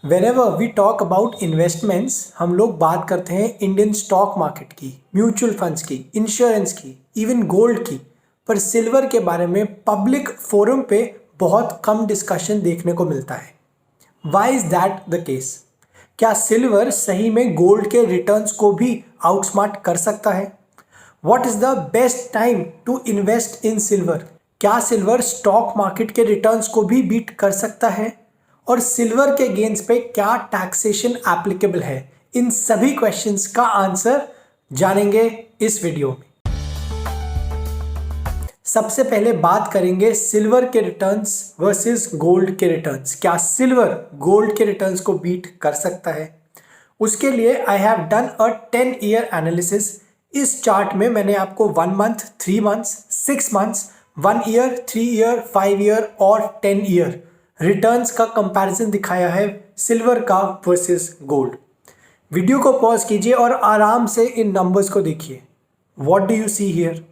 Whenever we talk about investments, हम लोग बात करते हैं इंडियन स्टॉक मार्केट की, म्यूचुअल फंड्स की, इंश्योरेंस की, इवन गोल्ड की। पर सिल्वर के बारे में पब्लिक फोरम पे बहुत कम डिस्कशन देखने को मिलता है। Why is that the case? क्या सिल्वर सही में गोल्ड के रिटर्न्स को भी आउटस्मार्ट कर सकता है? What is the best time to invest in silver? क्या सिल्वर स्टॉक मार्केट के रिटर्न्स को भी बीट कर सकता है? और सिल्वर के गेन्स पे क्या टैक्सेशन एप्लीकेबल है? इन सभी क्वेश्चंस का आंसर जानेंगे इस वीडियो में। सबसे पहले बात करेंगे सिल्वर के रिटर्न्स वर्सेस गोल्ड के रिटर्न्स। क्या सिल्वर गोल्ड के रिटर्न्स को बीट कर सकता है? उसके लिए I have done a 10 year analysis. इस चार्ट में मैंने आपको 1 month, 3 months, 6 months, 1 year, 3 year, 5 year और 10 ईयर रिटर्न्स का कंपैरिजन दिखाया है सिल्वर का वर्सेस गोल्ड। वीडियो को पॉज कीजिए और आराम से इन नंबर्स को देखिए। What do you see here?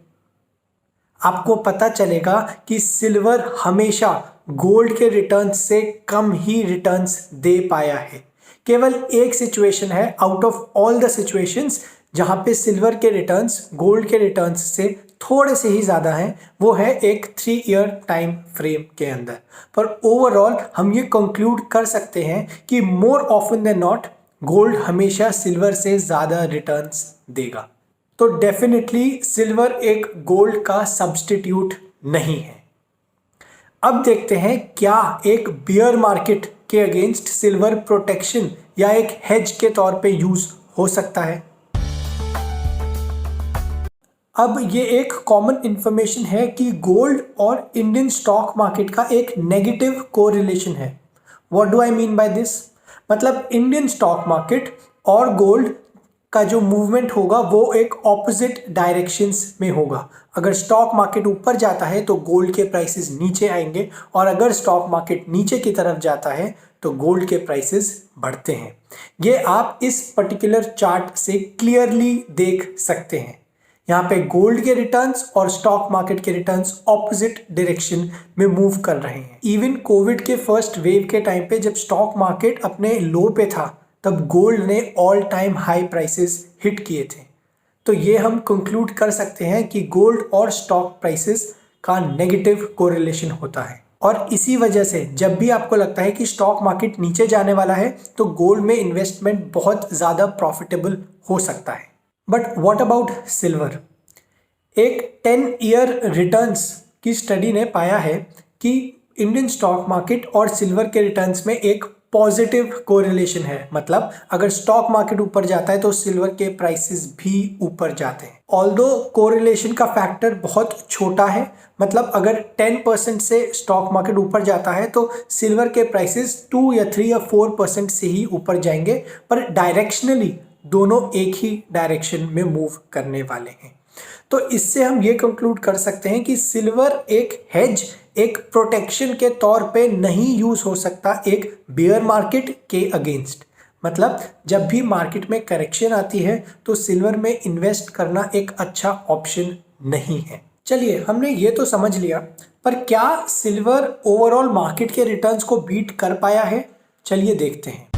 आपको पता चलेगा कि सिल्वर हमेशा गोल्ड के रिटर्न्स से कम ही रिटर्न्स दे पाया है। केवल एक सिचुएशन है out of all the situations जहां पे सिल्वर के रिटर्न्स गोल्ड के रिटर्न्स से थोड़े से ही ज़्यादा हैं, वो है एक 3 ईयर टाइम फ्रेम के अंदर। पर ओवरऑल हम ये कंक्लूड कर सकते हैं कि more often than not gold हमेशा सिल्वर से ज़्यादा रिटर्न्स देगा। तो डेफिनेटली सिल्वर एक गोल्ड का सब्स्टिट्यूट नहीं है। अब देखते हैं क्या एक बियर मार्केट के अगेंस्ट सिल्वर प्रोटेक्शन या एक हेज के तौर पे यूज हो सकता है। अब ये एक कॉमन इंफॉर्मेशन है कि गोल्ड और इंडियन स्टॉक मार्केट का एक नेगेटिव कोरिलेशन है। What do I mean by this? मतलब इंडियन स्टॉक मार्केट और गोल्ड का जो मूवमेंट होगा वो एक ऑपोजिट डायरेक्शंस में होगा। अगर स्टॉक मार्केट ऊपर जाता है तो गोल्ड के प्राइसेस नीचे आएंगे, और अगर स्टॉक मार्केट नीचे की तरफ जाता है तो गोल्ड के प्राइसेस बढ़ते हैं। ये आप इस पर्टिकुलर चार्ट से क्लियरली देख सकते हैं। यहाँ पे गोल्ड के रिटर्न्स और स्टॉक मार्केट के रिटर्न्स ऑपोजिट डायरेक्शन में मूव कर रहे हैं। इवन कोविड के फर्स्ट वेव के टाइम पे जब स्टॉक मार्केट अपने लो पे था, तब गोल्ड ने all time high prices hit किए थे। तो ये हम कंक्लूड कर सकते हैं कि गोल्ड और स्टॉक प्राइसेस का नेगेटिव कोरिलेशन होता है। और इसी वजह से जब भी आपको लगता है कि स्टॉक मार्केट नीचे जाने वाला है तो गोल्ड में इन्वेस्टमेंट बहुत ज़्यादा प्रॉफिटेबल हो सकता है। But what about silver? एक 10 ईयर रिटर्न्स की स्टडी ने पाया है कि इंडियन स्टॉक मार्केट और सिल्वर के रिटर्न्स में एक पॉजिटिव कोरिलेशन है। मतलब अगर स्टॉक मार्केट ऊपर जाता है तो सिल्वर के प्राइसेस भी ऊपर जाते हैं। ऑल्दो कोरिलेशन का फैक्टर बहुत छोटा है, मतलब अगर 10% से स्टॉक मार्केट ऊपर जाता है तो सिल्वर के प्राइसेस 2 या 3 या 4% से ही ऊपर जाएंगे, पर डायरेक्शनली दोनों एक ही डायरेक्शन में मूव करने वाले हैं। तो इससे हम ये कंक्लूड कर सकते हैं कि सिल्वर एक हेज, एक प्रोटेक्शन के तौर पे नहीं यूज हो सकता एक बियर मार्केट के अगेंस्ट। मतलब जब भी मार्केट में करेक्शन आती है तो सिल्वर में इन्वेस्ट करना एक अच्छा ऑप्शन नहीं है। चलिए, हमने ये तो समझ लिया, पर क्या सिल्वर ओवरऑल मार्केट के रिटर्न्स को बीट कर पाया है? चलिए देखते हैं।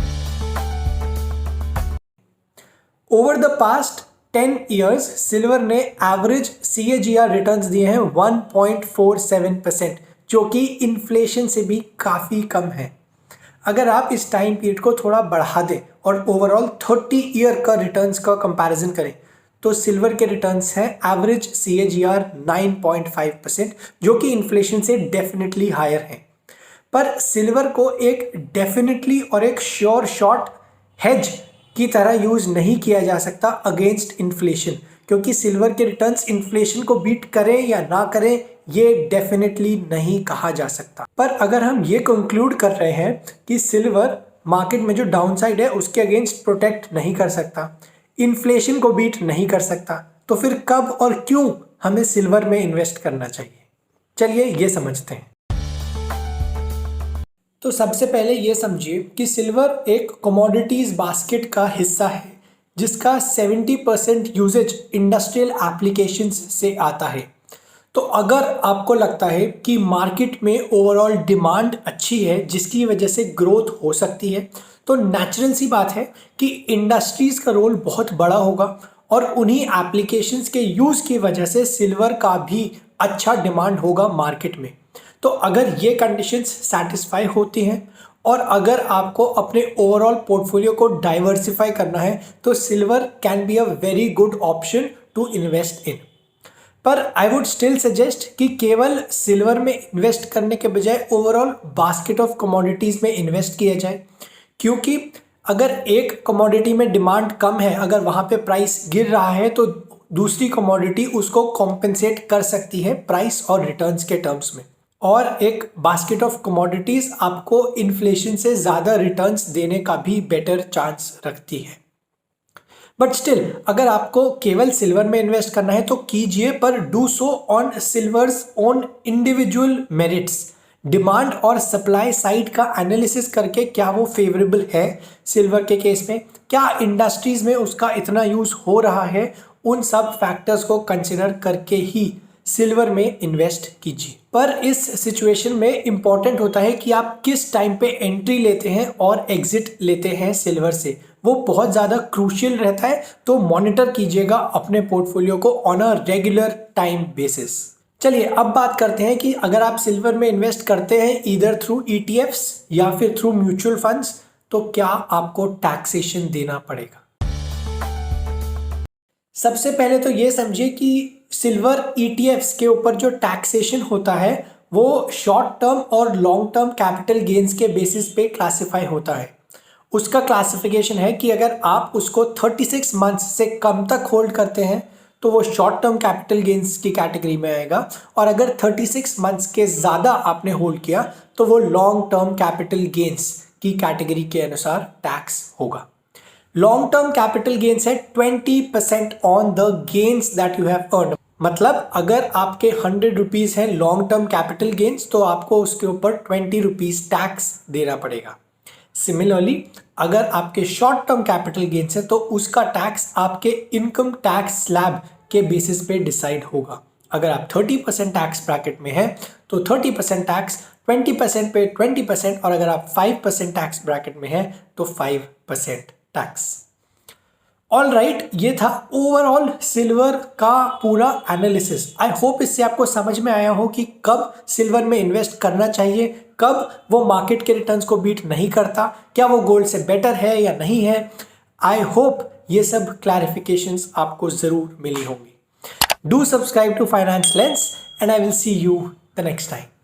Over the past 10 years silver ने एवरेज CAGR रिटर्न्स दिए हैं 1.47%, जो कि इन्फ्लेशन से भी काफ़ी कम है। अगर आप इस टाइम पीरियड को थोड़ा बढ़ा दें और ओवरऑल 30 ईयर का रिटर्न्स का कंपैरिजन करें तो सिल्वर के रिटर्न्स हैं एवरेज CAGR 9.5%, जो कि इन्फ्लेशन से डेफिनेटली हायर है। पर सिल्वर को एक डेफिनेटली और एक श्योर शॉट हेज की तरह यूज नहीं किया जा सकता अगेंस्ट इन्फ्लेशन, क्योंकि सिल्वर के रिटर्न्स इन्फ्लेशन को बीट करें या ना करें ये डेफिनेटली नहीं कहा जा सकता। पर अगर हम ये कंक्लूड कर रहे हैं कि सिल्वर मार्केट में जो डाउनसाइड है उसके अगेंस्ट प्रोटेक्ट नहीं कर सकता, इन्फ्लेशन को बीट नहीं कर सकता, तो फिर कब और क्यों हमें सिल्वर में इन्वेस्ट करना चाहिए? चलिए ये समझते हैं। तो सबसे पहले ये समझिए कि सिल्वर एक कमोडिटीज बास्केट का हिस्सा है जिसका 70% यूजेज इंडस्ट्रियल एप्लीकेशंस से आता है। तो अगर आपको लगता है कि मार्केट में ओवरऑल डिमांड अच्छी है जिसकी वजह से ग्रोथ हो सकती है, तो नेचुरल सी बात है कि इंडस्ट्रीज का रोल बहुत बड़ा होगा और उन्हीं एप्लीकेशंस के यूज़ की वजह से सिल्वर का भी अच्छा डिमांड होगा मार्केट में। तो अगर ये कंडीशंस सेटिस्फाई होती हैं और अगर आपको अपने ओवरऑल पोर्टफोलियो को डाइवर्सिफाई करना है तो silver can be a very good option to invest in. पर आई वुड स्टिल सजेस्ट कि केवल सिल्वर में इन्वेस्ट करने के बजाय ओवरऑल बास्केट ऑफ कमोडिटीज़ में इन्वेस्ट किया जाए, क्योंकि अगर एक कमोडिटी में डिमांड कम है, अगर वहाँ पे प्राइस गिर रहा है तो दूसरी कमोडिटी उसको कॉम्पेंसेट कर सकती है प्राइस और रिटर्न्स के टर्म्स में। और एक बास्केट ऑफ कमोडिटीज़ आपको इन्फ्लेशन से ज़्यादा रिटर्न्स देने का भी बेटर चांस रखती है। बट स्टिल अगर आपको केवल सिल्वर में इन्वेस्ट करना है तो कीजिए, पर do so on silvers own individual merits. Demand और सप्लाई साइड का एनालिसिस करके क्या वो फेवरेबल है सिल्वर के केस में, क्या इंडस्ट्रीज में उसका इतना यूज हो रहा है, उन सब फैक्टर्स को कंसिडर करके ही सिल्वर में इन्वेस्ट कीजिए। पर इस सिचुएशन में इंपॉर्टेंट होता है कि आप किस टाइम पे एंट्री लेते हैं और एग्जिट लेते हैं सिल्वर से, वो बहुत ज़्यादा क्रूशियल रहता है। तो मॉनिटर कीजिएगा अपने पोर्टफोलियो को on a regular time basis. चलिए अब बात करते हैं कि अगर आप सिल्वर में इन्वेस्ट करते हैं ईदर थ्रू ETFs या फिर थ्रू म्यूचुअल फंड्स, तो क्या आपको टैक्सेशन देना पड़ेगा। सबसे पहले तो ये समझिए कि सिल्वर ETFs के ऊपर जो टैक्सेशन होता है वो शॉर्ट टर्म और लॉन्ग टर्म कैपिटल गेन्स के बेसिस पे क्लासिफाई होता है। उसका क्लासिफिकेशन है कि अगर आप उसको 36 मंथ्स से कम तक होल्ड करते हैं तो वो शॉर्ट टर्म कैपिटल गेन्स की कैटेगरी में आएगा, और अगर 36 मंथ्स के ज़्यादा आपने होल्ड किया तो वो लॉन्ग टर्म कैपिटल गेन्स की कैटेगरी के अनुसार टैक्स होगा। लॉन्ग टर्म कैपिटल गेन्स है 20% on the gains that you have earn. मतलब अगर आपके 100 रुपीज़ है लॉन्ग टर्म कैपिटल गेन्स तो आपको उसके ऊपर 20 रुपीज़ टैक्स देना पड़ेगा। सिमिलरली अगर आपके शॉर्ट टर्म कैपिटल गेन्स है तो उसका टैक्स आपके इनकम टैक्स स्लैब के बेसिस पे डिसाइड होगा। अगर आप 30% टैक्स ब्रैकेट में है तो 30% टैक्स, 20% पे 20%, और अगर आप 5% टैक्स ब्रैकेट में है तो 5% टैक्स। ऑल राइट, ये था ओवरऑल सिल्वर का पूरा एनालिसिस। आई होप इससे आपको समझ में आया हो कि कब सिल्वर में इन्वेस्ट करना चाहिए, कब वो मार्केट के रिटर्न्स को बीट नहीं करता, क्या वो गोल्ड से बेटर है या नहीं है। आई होप ये सब क्लैरिफिकेशंस आपको ज़रूर मिली होंगी। Do subscribe to Finance Lens and I will see you the next time.